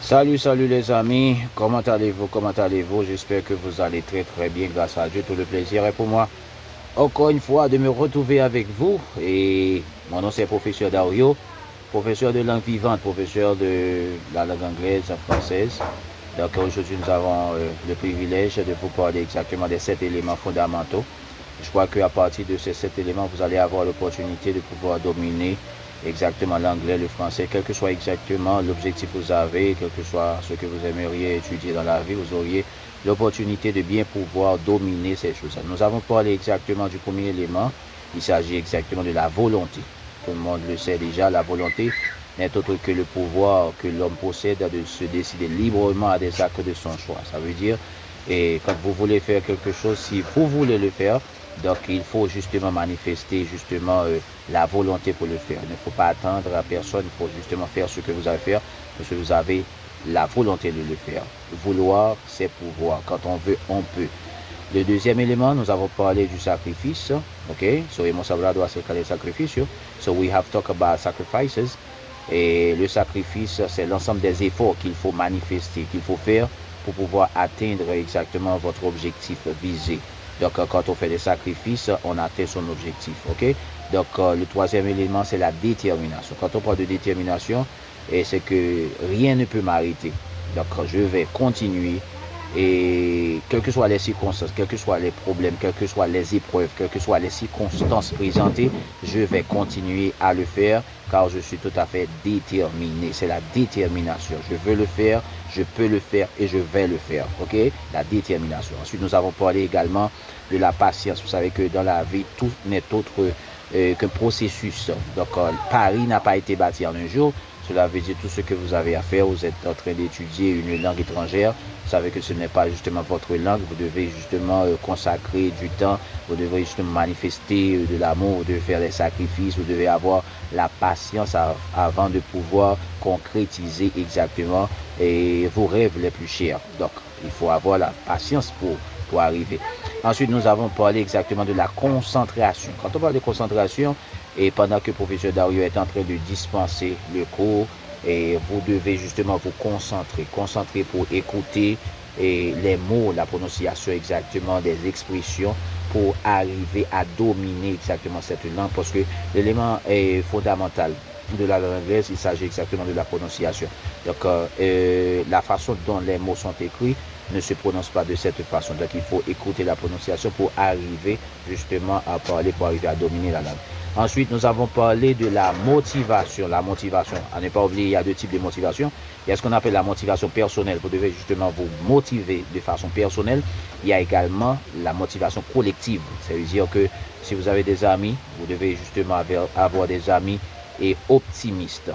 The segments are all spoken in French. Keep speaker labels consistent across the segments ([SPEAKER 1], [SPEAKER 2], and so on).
[SPEAKER 1] Salut les amis, comment allez-vous? J'espère que vous allez très bien grâce à Dieu. Tout le plaisir est pour moi encore une fois de me retrouver avec vous. Et mon nom c'est professeur Dario, professeur de langue vivante, professeur de la langue anglaise, française. Donc aujourd'hui nous avons le privilège de vous parler exactement des 7 éléments fondamentaux. Je crois qu'à partir de ces 7 éléments, vous allez avoir l'opportunité de pouvoir dominer exactement l'anglais, le français, quel que soit exactement l'objectif que vous avez, quel que soit ce que vous aimeriez étudier dans la vie, vous auriez l'opportunité de bien pouvoir dominer ces choses. Nous avons parlé exactement du premier élément. Il s'agit exactement de la volonté. Tout le monde le sait déjà, la volonté n'est autre que le pouvoir que l'homme possède de se décider librement à des actes de son choix. Ça veut dire, et quand vous voulez faire quelque chose, si vous voulez le faire, donc il faut justement manifester justement la volonté pour le faire. Il ne faut pas attendre à personne, il faut justement faire ce que vous avez à faire, parce que vous avez la volonté de le faire. Vouloir, c'est pouvoir. Quand on veut, on peut. Le deuxième élément, nous avons parlé du sacrifice. Ok, so hemos hablado acerca del sacrificio. So we have talked about sacrifices. Et le sacrifice, c'est l'ensemble des efforts qu'il faut manifester, qu'il faut faire pour pouvoir atteindre exactement votre objectif visé. Donc, quand on fait des sacrifices, on atteint son objectif. Ok. Donc, le troisième élément, c'est la détermination. Quand on parle de détermination, c'est que rien ne peut m'arrêter. Donc, je vais continuer et quelles que soient les circonstances, quels que soient les problèmes, quelles que soient les épreuves, quelles que soient les circonstances présentées, je vais continuer à le faire car je suis tout à fait déterminé. C'est la détermination. Je veux le faire, je peux le faire et je vais le faire. Ok? La détermination. Ensuite, nous avons parlé également de la patience. Vous savez que dans la vie, tout n'est autre qu'un processus. Donc, Paris n'a pas été bâti en un jour. Cela veut dire tout ce que vous avez à faire. Vous êtes en train d'étudier une langue étrangère. Vous savez que ce n'est pas justement votre langue. Vous devez justement consacrer du temps. Vous devez justement manifester de l'amour. Vous devez faire des sacrifices. Vous devez avoir la patience avant de pouvoir concrétiser exactement vos rêves les plus chers. Donc, il faut avoir la patience pour arriver. Ensuite, nous avons parlé exactement de la concentration. Quand on parle de concentration, et pendant que le professeur Dario est en train de dispenser le cours, et vous devez justement vous concentrer pour écouter les mots, la prononciation exactement des expressions pour arriver à dominer exactement cette langue parce que l'élément est fondamental de la langue anglaise, il s'agit exactement de la prononciation. Donc, la façon dont les mots sont écrits ne se prononce pas de cette façon. Donc, il faut écouter la prononciation pour arriver justement à parler, pour arriver à dominer la langue. Ensuite, nous avons parlé de la motivation. La motivation, à ne pas oublier, il y a 2 types de motivation. Il y a ce qu'on appelle la motivation personnelle. Vous devez justement vous motiver de façon personnelle. Il y a également la motivation collective. Ça veut dire que si vous avez des amis, vous devez justement avoir des amis optimistes.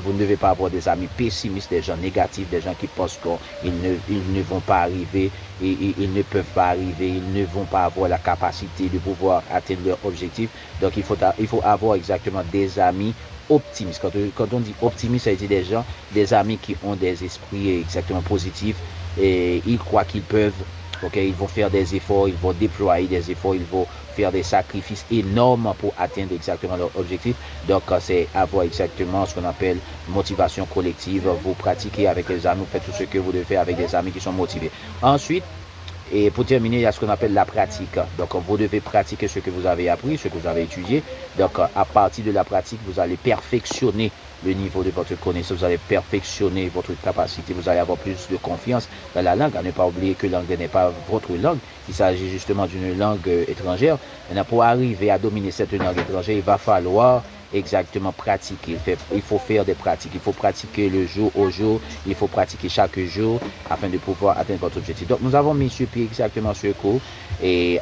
[SPEAKER 1] Vous ne devez pas avoir des amis pessimistes, des gens négatifs, des gens qui pensent qu'ils ne vont pas arriver, ils ne peuvent pas arriver, ils ne vont pas avoir la capacité de pouvoir atteindre leur objectif. Donc il faut avoir exactement des amis optimistes. Quand on dit optimiste, ça veut dire des amis qui ont des esprits exactement positifs et ils croient qu'ils peuvent. Ok, ils vont faire des efforts, ils vont déployer des efforts, ils vont faire des sacrifices énormes pour atteindre exactement leur objectif. Donc, c'est avoir exactement ce qu'on appelle motivation collective. Vous pratiquez avec les amis, vous faites tout ce que vous devez faire avec des amis qui sont motivés. Ensuite, et pour terminer, il y a ce qu'on appelle la pratique. Donc, vous devez pratiquer ce que vous avez appris, ce que vous avez étudié. Donc, à partir de la pratique, vous allez perfectionner le niveau de votre connaissance, vous allez perfectionner votre capacité, vous allez avoir plus de confiance dans la langue. À ne pas oublier que l'anglais n'est pas votre langue, il s'agit justement d'une langue étrangère. Maintenant, pour arriver à dominer cette langue étrangère, il va falloir exactement pratiquer. Il faut faire des pratiques. Il faut pratiquer le jour au jour. Il faut pratiquer chaque jour afin de pouvoir atteindre votre objectif. Donc, nous avons mis sur pied exactement ce cours et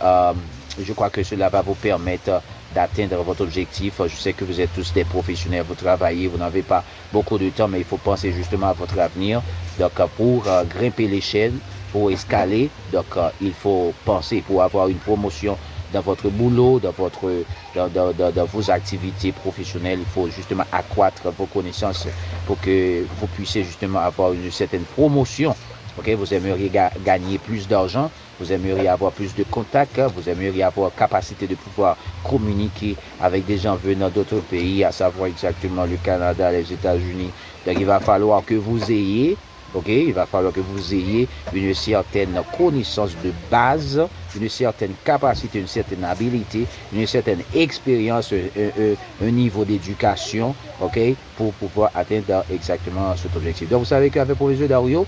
[SPEAKER 1] je crois que cela va vous permettre d'atteindre votre objectif. Je sais que vous êtes tous des professionnels, vous travaillez, vous n'avez pas beaucoup de temps, mais il faut penser justement à votre avenir. Donc, pour grimper l'échelle, pour escaler, donc il faut penser pour avoir une promotion dans votre boulot, dans vos activités professionnelles. Il faut justement accroître vos connaissances pour que vous puissiez justement avoir une certaine promotion. Okay? Vous aimeriez gagner plus d'argent, vous aimeriez avoir plus de contacts, vous aimeriez avoir capacité de pouvoir communiquer avec des gens venant d'autres pays, à savoir exactement le Canada, les États-Unis. Donc il va falloir que vous ayez Ok, il va falloir que vous ayez une certaine connaissance de base, une certaine capacité, une certaine habilité, une certaine expérience, un niveau d'éducation, ok, pour pouvoir atteindre exactement cet objectif. Donc, vous savez qu'avec Professeur Dario,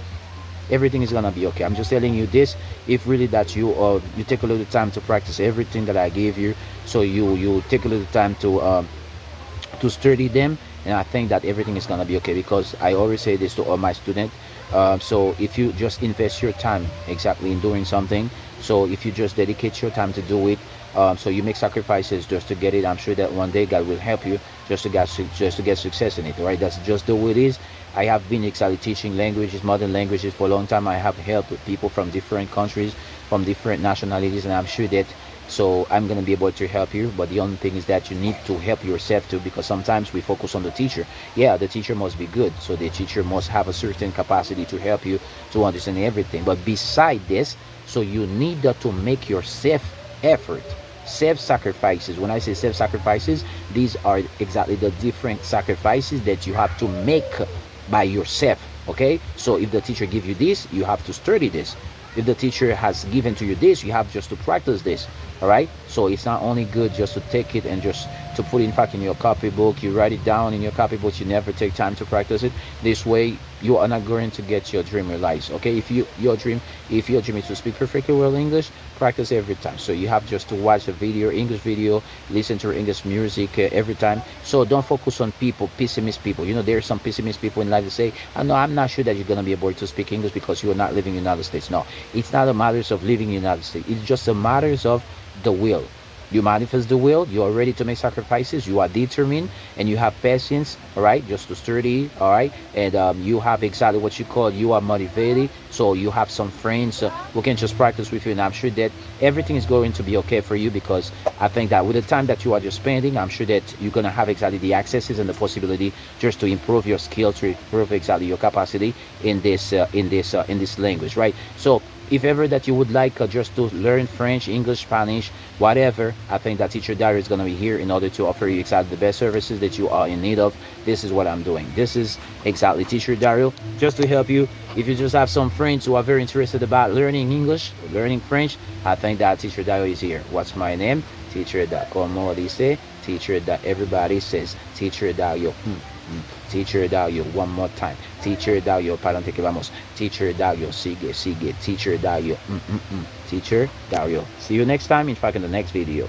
[SPEAKER 1] everything is gonna be okay. I'm just telling you this. If really that you take a little time to practice everything that I gave you, so you take a little time to study them, and I think that everything is gonna be okay, because I always say this to all my students. So if you just invest your time exactly in doing something, so if you just dedicate your time to do it, so you make sacrifices just to get it, I'm sure that one day God will help you just to get success in it, right? That's just the way it is. I have been exactly teaching languages, modern languages, for a long time. I have helped people from different countries, from different nationalities, and I'm sure that, so I'm going to be able to help you. But the only thing is that you need to help yourself too, because sometimes we focus on the teacher. Yeah, the teacher must be good, so the teacher must have a certain capacity to help you to understand everything. But beside this, so you need to make your self effort, self sacrifices. When I say self sacrifices, these are exactly the different sacrifices that you have to make by yourself. Okay, so if the teacher give you this, you have to study this. If the teacher has given to you this, you have just to practice this. All right, so it's not only good just to take it and just to put it in fact in your copybook, you write it down in your copybook, you never take time to practice it. This way you are not going to get your dream realized. Okay, if your dream is to speak perfectly well English, practice every time. So you have just to watch a video, English video, listen to English music every time. So don't focus on people, pessimist people. You know, there are some pessimist people in life that say, oh, no, I'm not sure that you're going to be able to speak English because you are not living in the United States. No, it's not a matter of living in the United States. It's just a matter of the will. You manifest the will, you are ready to make sacrifices, you are determined, and you have patience, all right, just to study, all right, and you have exactly what you call, you are motivated, so you have some friends who can just practice with you, and I'm sure that everything is going to be okay for you, because I think that with the time that you are just spending, I'm sure that you're going to have exactly the accesses and the possibility just to improve your skill, to improve exactly your capacity in this language, right? So if ever that you would like just to learn French, English, Spanish, whatever, I think that Teacher Dario is going to be here in order to offer you exactly the best services that you are in need of. This is what I'm doing. This is exactly Teacher Dario, just to help you. If you just have some friends who are very interested about learning English, learning French, I think that Teacher Dario is here. What's my name? Teacher that como dice, teacher that everybody says, Teacher Dario. Teacher Dario, one more time. Teacher Dario, pa'lante que vamos. Teacher Dario, sigue. Teacher Dario, Teacher Dario. See you next time, in fact, in the next video.